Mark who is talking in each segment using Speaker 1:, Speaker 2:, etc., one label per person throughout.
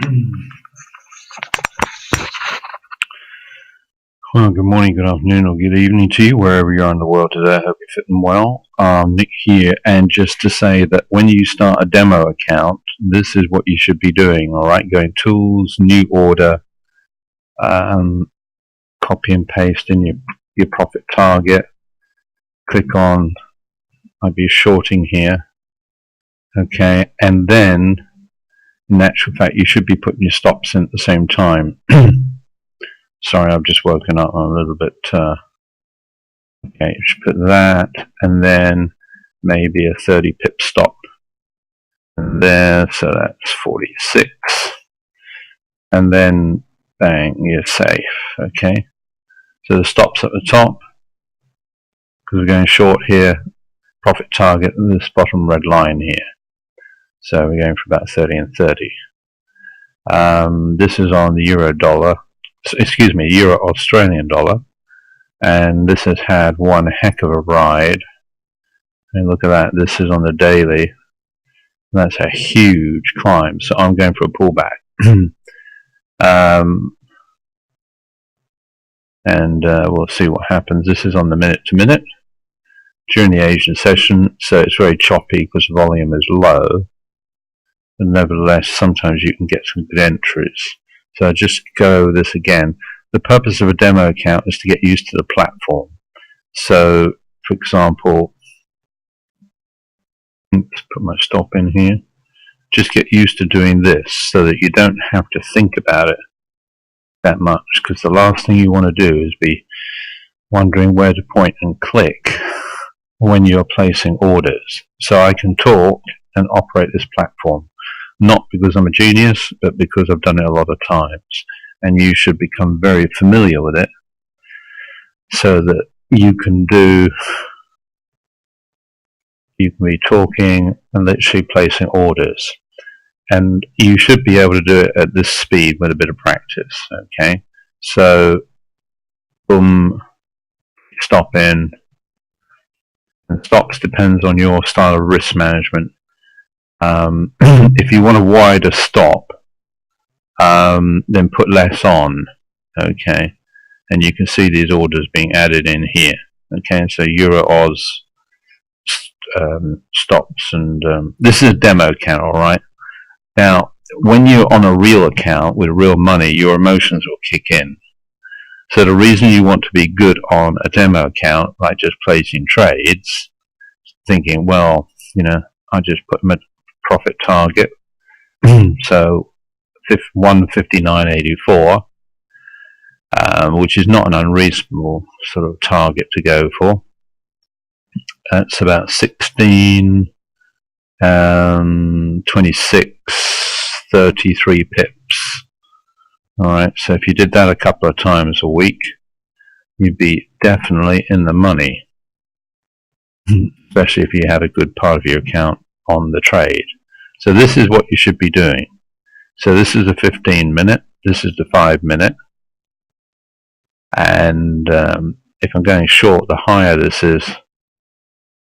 Speaker 1: Well, good morning, good afternoon, or good evening to you, wherever you are in the world today. I hope you're fitting well. Nick here, and just to say that when you start a demo account, this is what you should be doing, alright? Going Tools, New Order, copy and paste in your profit target, click on, I'd be shorting here, okay, and then, in actual fact, you should be putting your stops in at the same time. Sorry, I've just woken up. I'm a little bit, okay, you should put that, and then maybe a 30 pip stop. And there, so that's 46. And then, bang, you're safe, okay? So the stop's at the top, because we're going short here, profit target, and this bottom red line here. So we're going for about 30 and 30. This is on the euro Australian dollar, and this has had one heck of a ride. And look at that, this is on the daily. That's a huge climb, so I'm going for a pullback. We'll see what happens. This is on the minute to minute during the Asian session, so it's very choppy because the volume is low, but nevertheless sometimes you can get some good entries. So I'll just go over this again. The purpose of a demo account is to get used to the platform. So, for example, let's put my stop in here. Just get used to doing this so that you don't have to think about it that much, because the last thing you want to do is be wondering where to point and click when you're placing orders. So I can talk and operate this platform, not because I'm a genius, but because I've done it a lot of times. And you should become very familiar with it so that you can be talking and literally placing orders. And you should be able to do it at this speed with a bit of practice, okay? So, boom, stop in. And stops depends on your style of risk management. If you want a wider stop, then put less on, okay? And you can see these orders being added in here, okay? So EURAUD stops, and this is a demo account, alright? Now, when you're on a real account with real money, your emotions will kick in. So the reason you want to be good on a demo account, like just placing trades, thinking, well, you know, I just put my profit target, so 159.84, which is not an unreasonable sort of target to go for. That's about 16, 26, 33 pips. Alright, so if you did that a couple of times a week, you'd be definitely in the money, especially if you had a good part of your account on the trade. So this is what you should be doing. So this is a 15 minute, this is the 5 minute, and if I'm going short, the higher this is,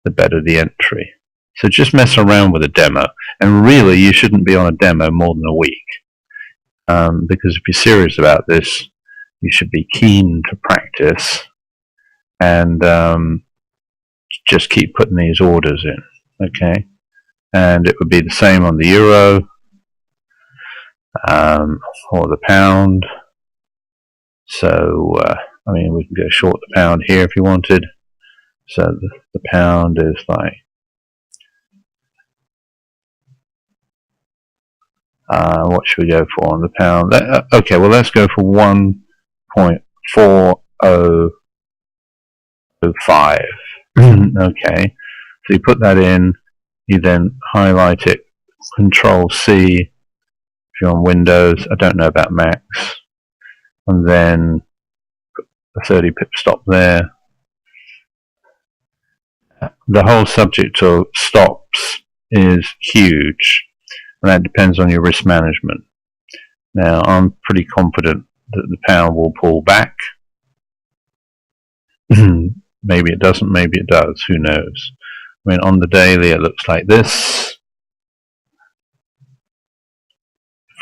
Speaker 1: the better the entry. So just mess around with a demo, and really you shouldn't be on a demo more than a week, because if you're serious about this, you should be keen to practice and just keep putting these orders in, okay? And it would be the same on the euro, or the pound. So, I mean, we can go short the pound here if you wanted. So the pound is like, what should we go for on the pound? Okay, well, let's go for 1.4005. Okay, so you put that in, you then highlight it, Control C if you're on Windows. I don't know about Macs. And then put a 30 pip stop there. The whole subject of stops is huge, and that depends on your risk management. Now, I'm pretty confident that the pound will pull back. Maybe it doesn't, maybe it does, who knows. I mean, on the daily it looks like this.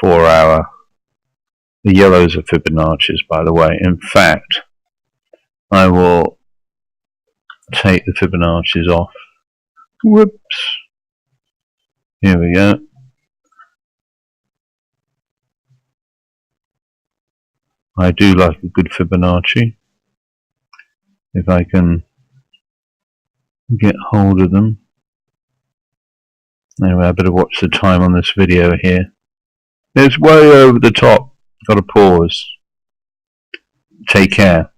Speaker 1: 4 hour. The yellows are Fibonacci's, by the way. In fact, I will take the Fibonacci's off. Whoops. Here we go. I do like a good Fibonacci. If I can get hold of them. Anyway, I better watch the time on this video here. It's way over the top. Got to pause. Take care.